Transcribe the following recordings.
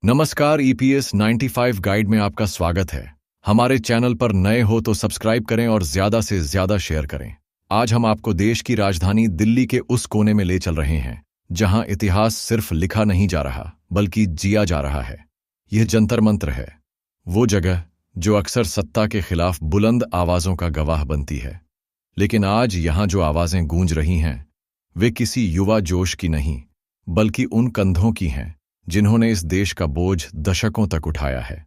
नमस्कार, EPS 95 guide में आपका स्वागत है। हमारे चैनल पर नए हो तो सब्सक्राइब करें और ज्यादा से ज्यादा शेयर करें। आज हम आपको देश की राजधानी दिल्ली के उस कोने में ले चल रहे हैं जहां इतिहास सिर्फ लिखा नहीं जा रहा बल्कि जिया जा रहा है। यह जंतर मंतर है, वो जगह जो अक्सर सत्ता के खिलाफ बुलंद आवाजों का गवाह बनती है। लेकिन आज यहां जो आवाजें गूंज रही हैं वे किसी युवा जोश की नहीं बल्कि उन कंधों की हैं जिन्होंने इस देश का बोझ दशकों तक उठाया है।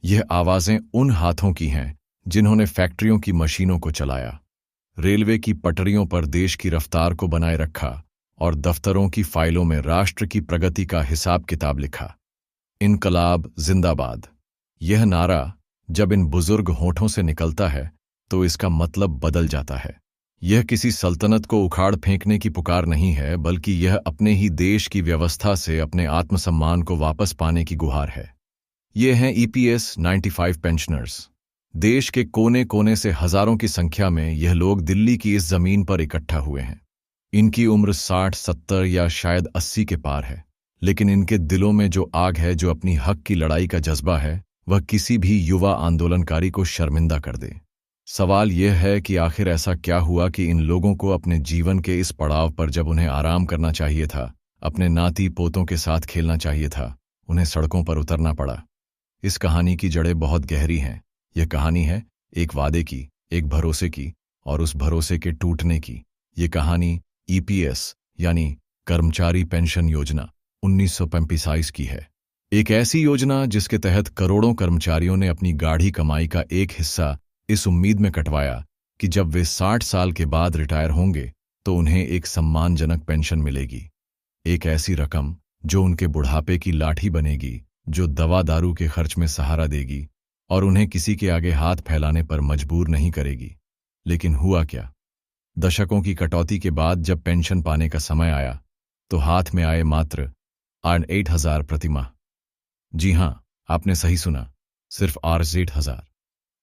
यह आवाजें उन हाथों की हैं जिन्होंने फैक्ट्रियों की मशीनों को चलाया, रेलवे की पटरियों पर देश की रफ्तार को बनाए रखा और दफ्तरों की फाइलों में राष्ट्र की प्रगति का हिसाब किताब लिखा। इनकलाब जिंदाबाद, यह नारा जब इन बुजुर्ग होठों से निकलता है तो इसका मतलब बदल जाता है। यह किसी सल्तनत को उखाड़ फेंकने की पुकार नहीं है बल्कि यह अपने ही देश की व्यवस्था से अपने आत्मसम्मान को वापस पाने की गुहार है। ये हैं ईपीएस 95 पेंशनर्स। देश के कोने कोने से हजारों की संख्या में यह लोग दिल्ली की इस जमीन पर इकट्ठा हुए हैं। इनकी उम्र 60, 70 या शायद 80 के पार है, लेकिन इनके दिलों में जो आग है, जो अपनी हक की लड़ाई का जज्बा है, वह किसी भी युवा आंदोलनकारी को शर्मिंदा कर दे। सवाल यह है कि आखिर ऐसा क्या हुआ कि इन लोगों को अपने जीवन के इस पड़ाव पर, जब उन्हें आराम करना चाहिए था, अपने नाती पोतों के साथ खेलना चाहिए था, उन्हें सड़कों पर उतरना पड़ा। इस कहानी की जड़ें बहुत गहरी हैं। यह कहानी है एक वादे की, एक भरोसे की और उस भरोसे के टूटने की। ये कहानी ईपीएस यानी कर्मचारी पेंशन योजना 1945 की है। एक ऐसी योजना जिसके तहत करोड़ों कर्मचारियों ने अपनी गाढ़ी कमाई का एक हिस्सा इस उम्मीद में कटवाया कि जब वे 60 साल के बाद रिटायर होंगे तो उन्हें एक सम्मानजनक पेंशन मिलेगी। एक ऐसी रकम जो उनके बुढ़ापे की लाठी बनेगी, जो दवा दारू के खर्च में सहारा देगी और उन्हें किसी के आगे हाथ फैलाने पर मजबूर नहीं करेगी। लेकिन हुआ क्या? दशकों की कटौती के बाद जब पेंशन पाने का समय आया तो हाथ में आए मात्र 8,000 प्रतिमाह। जी हां, आपने सही सुना, सिर्फ 8,000।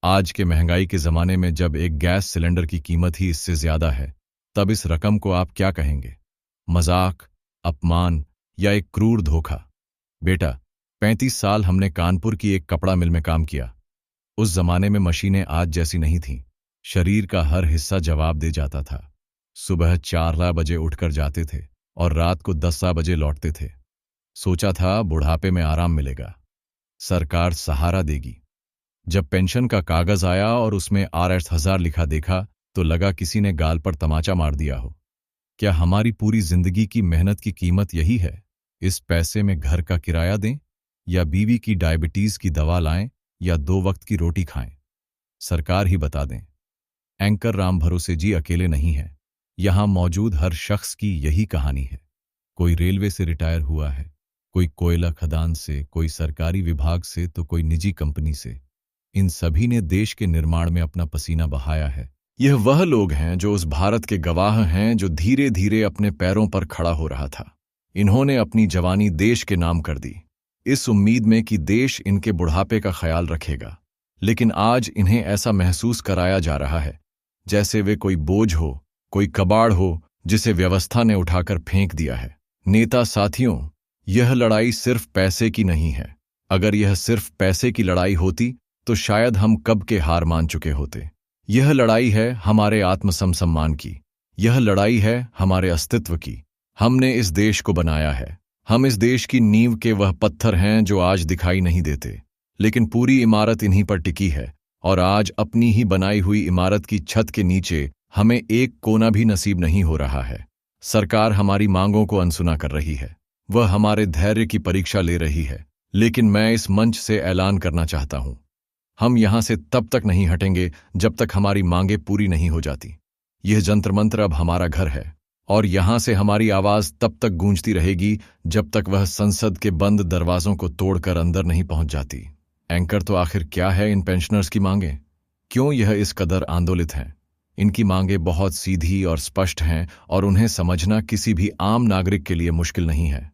आज के महंगाई के जमाने में जब एक गैस सिलेंडर की कीमत ही इससे ज्यादा है, तब इस रकम को आप क्या कहेंगे? मजाक, अपमान या एक क्रूर धोखा? बेटा, 35 साल हमने कानपुर की एक कपड़ा मिल में काम किया। उस जमाने में मशीनें आज जैसी नहीं थीं। शरीर का हर हिस्सा जवाब दे जाता था। सुबह 4 बजे उठकर जाते थे और रात को 10 बजे लौटते थे। सोचा था बुढ़ापे में आराम मिलेगा, सरकार सहारा देगी। जब पेंशन का कागज आया और उसमें 8,000 लिखा देखा तो लगा किसी ने गाल पर तमाचा मार दिया हो। क्या हमारी पूरी जिंदगी की मेहनत की कीमत यही है? इस पैसे में घर का किराया दें या बीवी की डायबिटीज की दवा लाएं या 2 वक्त की रोटी खाएं? सरकार ही बता दें। एंकर राम भरोसे जी अकेले नहीं है। यहां मौजूद हर शख्स की यही कहानी है। कोई रेलवे से रिटायर हुआ है, कोई कोयला खदान से, कोई सरकारी विभाग से तो कोई निजी कंपनी से। इन सभी ने देश के निर्माण में अपना पसीना बहाया है। यह वह लोग हैं जो उस भारत के गवाह हैं जो धीरे धीरे अपने पैरों पर खड़ा हो रहा था। इन्होंने अपनी जवानी देश के नाम कर दी, इस उम्मीद में कि देश इनके बुढ़ापे का ख्याल रखेगा। लेकिन आज इन्हें ऐसा महसूस कराया जा रहा है जैसे वे कोई बोझ हो, कोई कबाड़ हो जिसे व्यवस्था ने उठाकर फेंक दिया है। नेता साथियों, यह लड़ाई सिर्फ पैसे की नहीं है। अगर यह सिर्फ पैसे की लड़ाई होती तो शायद हम कब के हार मान चुके होते। यह लड़ाई है हमारे आत्मसम्मान की। यह लड़ाई है हमारे अस्तित्व की। हमने इस देश को बनाया है। हम इस देश की नींव के वह पत्थर हैं जो आज दिखाई नहीं देते, लेकिन पूरी इमारत इन्हीं पर टिकी है। और आज अपनी ही बनाई हुई इमारत की छत के नीचे हमें एक कोना भी नसीब नहीं हो रहा है। सरकार हमारी मांगों को अनसुना कर रही है। वह हमारे धैर्य की परीक्षा ले रही है। लेकिन मैं इस मंच से ऐलान करना चाहता हूं, हम यहां से तब तक नहीं हटेंगे जब तक हमारी मांगें पूरी नहीं हो जाती। यह जंतर मंत्र अब हमारा घर है और यहां से हमारी आवाज तब तक गूंजती रहेगी जब तक वह संसद के बंद दरवाजों को तोड़कर अंदर नहीं पहुंच जाती। एंकर, तो आखिर क्या है इन पेंशनर्स की मांगें? क्यों यह इस कदर आंदोलित हैं? इनकी मांगें बहुत सीधी और स्पष्ट हैं और उन्हें समझना किसी भी आम नागरिक के लिए मुश्किल नहीं है।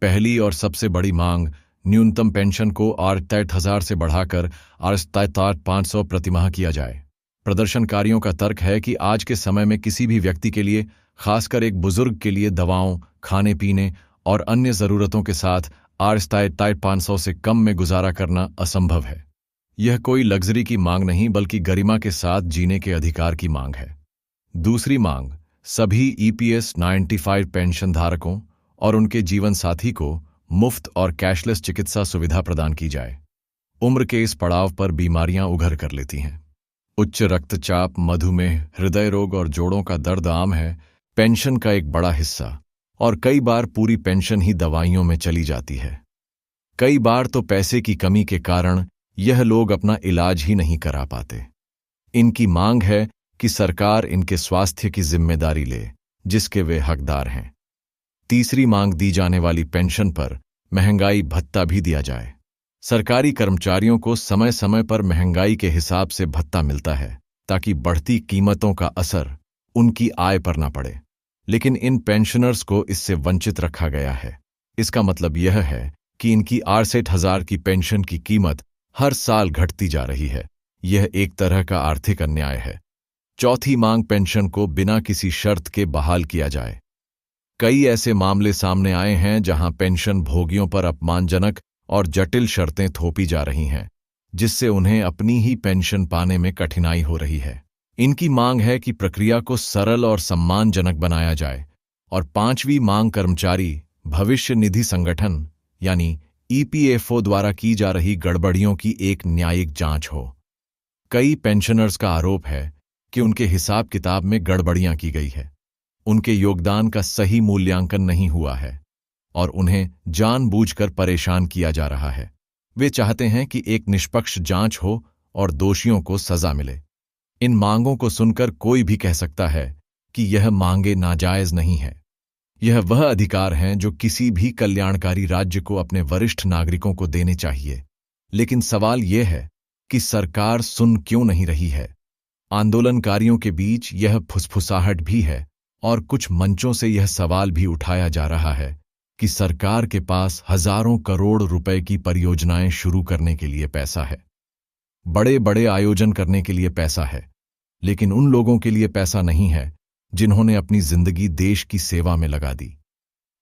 पहली और सबसे बड़ी मांग, न्यूनतम पेंशन को 8,000 से बढ़ाकर 8,500 प्रतिमाह किया जाए। प्रदर्शनकारियों का तर्क है कि आज के समय में किसी भी व्यक्ति के लिए, खासकर एक बुजुर्ग के लिए, दवाओं, खाने पीने और अन्य जरूरतों के साथ आज ताई 500 से कम में गुजारा करना असंभव है। यह कोई लग्जरी की मांग नहीं बल्कि गरिमा के साथ जीने के अधिकार की मांग है। दूसरी मांग, सभी ईपीएस 95 पेंशन धारकों और उनके जीवन साथी को मुफ्त और कैशलेस चिकित्सा सुविधा प्रदान की जाए। उम्र के इस पड़ाव पर बीमारियां उभर कर लेती हैं। उच्च रक्तचाप, मधुमेह, हृदय रोग और जोड़ों का दर्द आम है। पेंशन का एक बड़ा हिस्सा और कई बार पूरी पेंशन ही दवाइयों में चली जाती है। कई बार तो पैसे की कमी के कारण यह लोग अपना इलाज ही नहीं करा पाते। इनकी मांग है कि सरकार इनके स्वास्थ्य की जिम्मेदारी ले, जिसके वे हकदार हैं। तीसरी मांग, दी जाने वाली पेंशन पर महंगाई भत्ता भी दिया जाए। सरकारी कर्मचारियों को समय समय पर महंगाई के हिसाब से भत्ता मिलता है ताकि बढ़ती कीमतों का असर उनकी आय पर न पड़े, लेकिन इन पेंशनर्स को इससे वंचित रखा गया है। इसका मतलब यह है कि इनकी 68,000 की पेंशन की कीमत हर साल घटती जा रही है। यह एक तरह का आर्थिक अन्याय है। चौथी मांग, पेंशन को बिना किसी शर्त के बहाल किया जाए। कई ऐसे मामले सामने आए हैं जहां पेंशन भोगियों पर अपमानजनक और जटिल शर्तें थोपी जा रही हैं, जिससे उन्हें अपनी ही पेंशन पाने में कठिनाई हो रही है। इनकी मांग है कि प्रक्रिया को सरल और सम्मानजनक बनाया जाए। और पांचवी मांग, कर्मचारी भविष्य निधि संगठन यानी ईपीएफओ द्वारा की जा रही गड़बड़ियों की एक न्यायिक जांच हो। कई पेंशनर्स का आरोप है कि उनके हिसाब किताब में गड़बड़ियां की गई है, उनके योगदान का सही मूल्यांकन नहीं हुआ है और उन्हें जानबूझकर परेशान किया जा रहा है। वे चाहते हैं कि एक निष्पक्ष जांच हो और दोषियों को सजा मिले। इन मांगों को सुनकर कोई भी कह सकता है कि यह मांगे नाजायज नहीं है। यह वह अधिकार हैं जो किसी भी कल्याणकारी राज्य को अपने वरिष्ठ नागरिकों को देने चाहिए। लेकिन सवाल यह है कि सरकार सुन क्यों नहीं रही है। आंदोलनकारियों के बीच यह फुसफुसाहट भी है और कुछ मंचों से यह सवाल भी उठाया जा रहा है कि सरकार के पास हजारों करोड़ रुपए की परियोजनाएं शुरू करने के लिए पैसा है, बड़े बड़े आयोजन करने के लिए पैसा है, लेकिन उन लोगों के लिए पैसा नहीं है जिन्होंने अपनी जिंदगी देश की सेवा में लगा दी।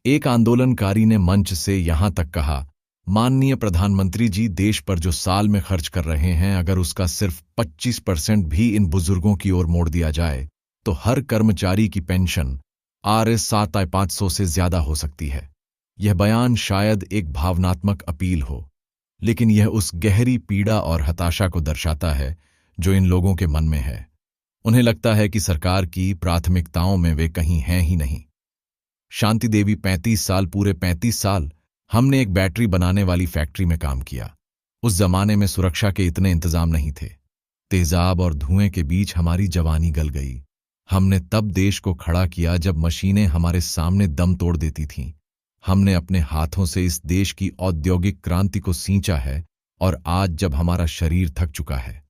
एक आंदोलनकारी ने मंच से यहां तक कहा, माननीय प्रधानमंत्री जी, देश पर जो साल में खर्च कर रहे हैं, अगर उसका सिर्फ 25% भी इन बुजुर्गों की ओर मोड़ दिया जाए तो हर कर्मचारी की पेंशन Rs 7,500 से ज्यादा हो सकती है। यह बयान शायद एक भावनात्मक अपील हो, लेकिन यह उस गहरी पीड़ा और हताशा को दर्शाता है जो इन लोगों के मन में है। उन्हें लगता है कि सरकार की प्राथमिकताओं में वे कहीं हैं ही नहीं। शांति देवी, 35 साल, पूरे 35 साल हमने एक बैटरी बनाने वाली फैक्ट्री में काम किया। उस जमाने में सुरक्षा के इतने इंतजाम नहीं थे। तेजाब और धुएं के बीच हमारी जवानी गल गई। हमने तब देश को खड़ा किया जब मशीनें हमारे सामने दम तोड़ देती थीं। हमने अपने हाथों से इस देश की औद्योगिक क्रांति को सींचा है और आज जब हमारा शरीर थक चुका है,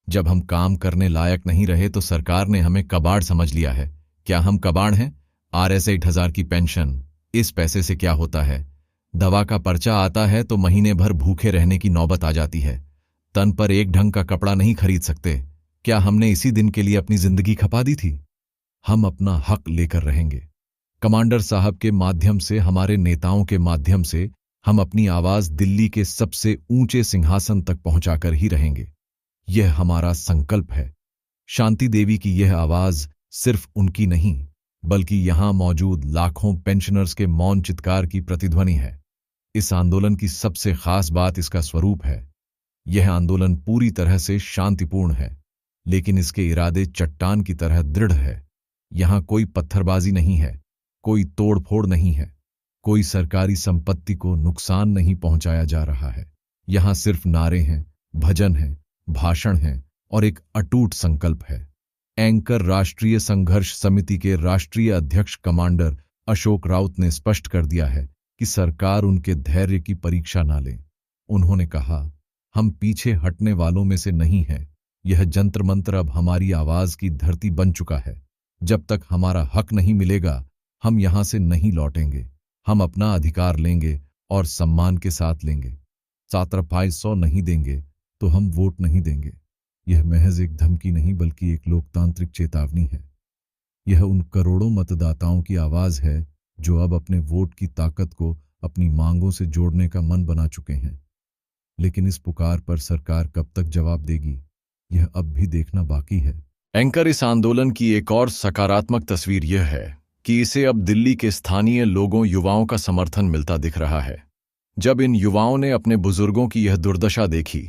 जब हम काम करने लायक नहीं रहे, तो सरकार ने हमें कबाड़ समझ लिया है। क्या हम कबाड़ हैं? Rs 8,000 की पेंशन, इस पैसे से क्या होता है? दवा का पर्चा आता है तो महीने भर भूखे रहने की नौबत आ जाती है। तन पर एक ढंग का कपड़ा नहीं खरीद सकते। क्या हमने इसी दिन के लिए अपनी जिंदगी खपा दी थी? हम अपना हक लेकर रहेंगे। कमांडर साहब के माध्यम से, हमारे नेताओं के माध्यम से हम अपनी आवाज दिल्ली के सबसे ऊंचे सिंहासन तक पहुंचाकर ही रहेंगे। यह हमारा संकल्प है। शांति देवी की यह आवाज सिर्फ उनकी नहीं, बल्कि यहां मौजूद लाखों पेंशनर्स के मौन चित्कार की प्रतिध्वनि है। इस आंदोलन की सबसे खास बात इसका स्वरूप है। यह आंदोलन पूरी तरह से शांतिपूर्ण है, लेकिन इसके इरादे चट्टान की तरह दृढ़ है। यहां कोई पत्थरबाजी नहीं है, कोई तोड़फोड़ नहीं है, कोई सरकारी संपत्ति को नुकसान नहीं पहुंचाया जा रहा है। यहां सिर्फ नारे हैं, भजन हैं, भाषण हैं और एक अटूट संकल्प है। एंकर राष्ट्रीय संघर्ष समिति के राष्ट्रीय अध्यक्ष कमांडर अशोक राउत ने स्पष्ट कर दिया है कि सरकार उनके धैर्य की परीक्षा ना ले। उन्होंने कहा, हम पीछे हटने वालों में से नहीं हैं। यह जंतर मंतर अब हमारी आवाज की धरती बन चुका है। जब तक हमारा हक नहीं मिलेगा, हम यहां से नहीं लौटेंगे। हम अपना अधिकार लेंगे और सम्मान के साथ लेंगे। 7,500 नहीं देंगे तो हम वोट नहीं देंगे। यह महज एक धमकी नहीं, बल्कि एक लोकतांत्रिक चेतावनी है। यह उन करोड़ों मतदाताओं की आवाज है जो अब अपने वोट की ताकत को अपनी मांगों से जोड़ने का मन बना चुके हैं। लेकिन इस पुकार पर सरकार कब तक जवाब देगी, यह अब भी देखना बाकी है। एंकर, इस आंदोलन की एक और सकारात्मक तस्वीर यह है कि इसे अब दिल्ली के स्थानीय लोगों, युवाओं का समर्थन मिलता दिख रहा है। जब इन युवाओं ने अपने बुजुर्गों की यह दुर्दशा देखी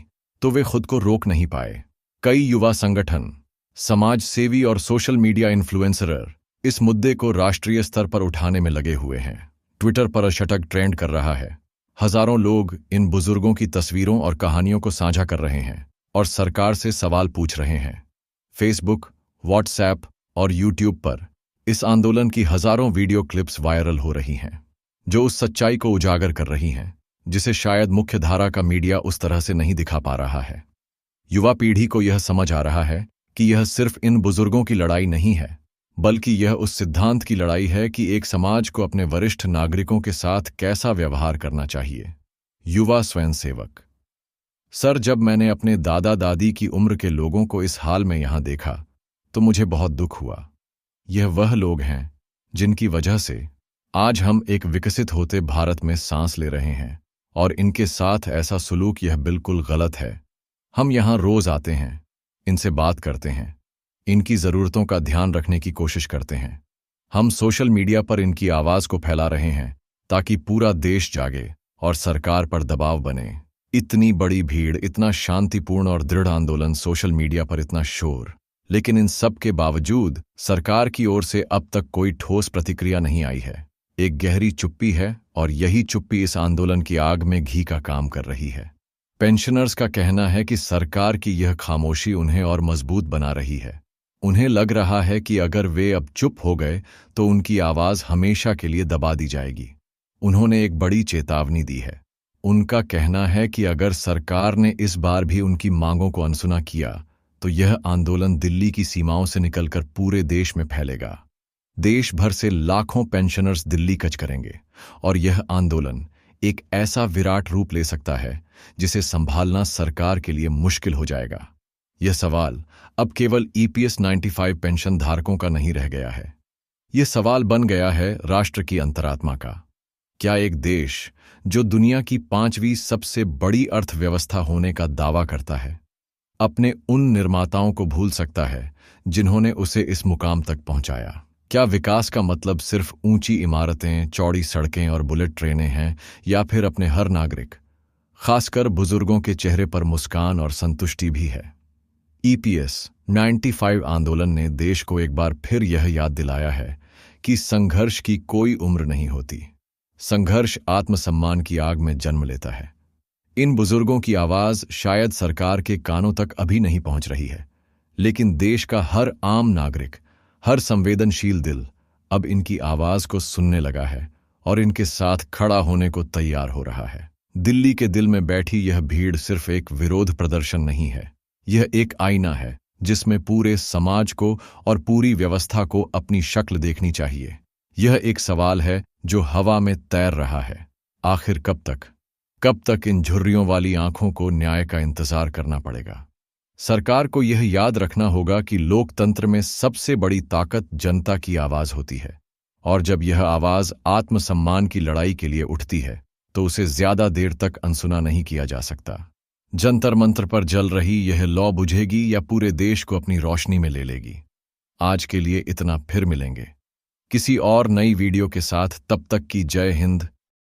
तो वे खुद को रोक नहीं पाए। कई युवा संगठन, समाज सेवी और सोशल मीडिया इन्फ्लुएंसर इस मुद्दे को राष्ट्रीय स्तर पर उठाने में लगे हुए हैं। ट्विटर पर हैशटैग ट्रेंड कर रहा है। हजारों लोग इन बुजुर्गों की तस्वीरों और कहानियों को साझा कर रहे हैं और सरकार से सवाल पूछ रहे हैं। फेसबुक, व्हाट्सएप और यूट्यूब पर इस आंदोलन की हजारों वीडियो क्लिप्स वायरल हो रही हैं, जो उस सच्चाई को उजागर कर रही हैं जिसे शायद मुख्यधारा का मीडिया उस तरह से नहीं दिखा पा रहा है। युवा पीढ़ी को यह समझ आ रहा है कि यह सिर्फ इन बुजुर्गों की लड़ाई नहीं है, बल्कि यह उस सिद्धांत की लड़ाई है कि एक समाज को अपने वरिष्ठ नागरिकों के साथ कैसा व्यवहार करना चाहिए। युवा स्वयंसेवक। सर, जब मैंने अपने दादा दादी की उम्र के लोगों को इस हाल में यहां देखा तो मुझे बहुत दुख हुआ। यह वह लोग हैं जिनकी वजह से आज हम एक विकसित होते भारत में सांस ले रहे हैं, और इनके साथ ऐसा सुलूक यह बिल्कुल गलत है। हम यहां रोज आते हैं, इनसे बात करते हैं, इनकी ज़रूरतों का ध्यान रखने की कोशिश करते हैं। हम सोशल मीडिया पर इनकी आवाज़ को फैला रहे हैं ताकि पूरा देश जागे और सरकार पर दबाव बने। इतनी बड़ी भीड़, इतना शांतिपूर्ण और दृढ़ आंदोलन, सोशल मीडिया पर इतना शोर, लेकिन इन सब के बावजूद सरकार की ओर से अब तक कोई ठोस प्रतिक्रिया नहीं आई है। एक गहरी चुप्पी है, और यही चुप्पी इस आंदोलन की आग में घी का काम कर रही है। पेंशनर्स का कहना है कि सरकार की यह खामोशी उन्हें और मजबूत बना रही है। उन्हें लग रहा है कि अगर वे अब चुप हो गए तो उनकी आवाज़ हमेशा के लिए दबा दी जाएगी। उन्होंने एक बड़ी चेतावनी दी है। उनका कहना है कि अगर सरकार ने इस बार भी उनकी मांगों को अनसुना किया तो यह आंदोलन दिल्ली की सीमाओं से निकलकर पूरे देश में फैलेगा। देश भर से लाखों पेंशनर्स दिल्ली कूच करेंगे, और यह आंदोलन एक ऐसा विराट रूप ले सकता है जिसे संभालना सरकार के लिए मुश्किल हो जाएगा। यह सवाल अब केवल EPS 95 पेंशन धारकों का नहीं रह गया है। यह सवाल बन गया है राष्ट्र की अंतरात्मा का। क्या एक देश जो दुनिया की 5वीं सबसे बड़ी अर्थव्यवस्था होने का दावा करता है, अपने उन निर्माताओं को भूल सकता है जिन्होंने उसे इस मुकाम तक पहुंचाया? क्या विकास का मतलब सिर्फ ऊंची इमारतें, चौड़ी सड़कें और बुलेट ट्रेनें हैं, या फिर अपने हर नागरिक, खासकर बुजुर्गों के चेहरे पर मुस्कान और संतुष्टि भी है? EPS 95 आंदोलन ने देश को एक बार फिर यह याद दिलाया है कि संघर्ष की कोई उम्र नहीं होती। संघर्ष आत्मसम्मान की आग में जन्म लेता है। इन बुजुर्गों की आवाज़ शायद सरकार के कानों तक अभी नहीं पहुंच रही है, लेकिन देश का हर आम नागरिक, हर संवेदनशील दिल अब इनकी आवाज़ को सुनने लगा है और इनके साथ खड़ा होने को तैयार हो रहा है। दिल्ली के दिल में बैठी यह भीड़ सिर्फ एक विरोध प्रदर्शन नहीं है, यह एक आईना है जिसमें पूरे समाज को और पूरी व्यवस्था को अपनी शक्ल देखनी चाहिए। यह एक सवाल है जो हवा में तैर रहा है। आखिर कब तक इन झुर्रियों वाली आंखों को न्याय का इंतजार करना पड़ेगा? सरकार को यह याद रखना होगा कि लोकतंत्र में सबसे बड़ी ताकत जनता की आवाज होती है, और जब यह आवाज आत्मसम्मान की लड़ाई के लिए उठती है तो उसे ज्यादा देर तक अनसुना नहीं किया जा सकता। जंतर मंतर पर जल रही यह लौ बुझेगी या पूरे देश को अपनी रोशनी में ले लेगी? आज के लिए इतना, फिर मिलेंगे किसी और नई वीडियो के साथ। तब तक की जय हिंद,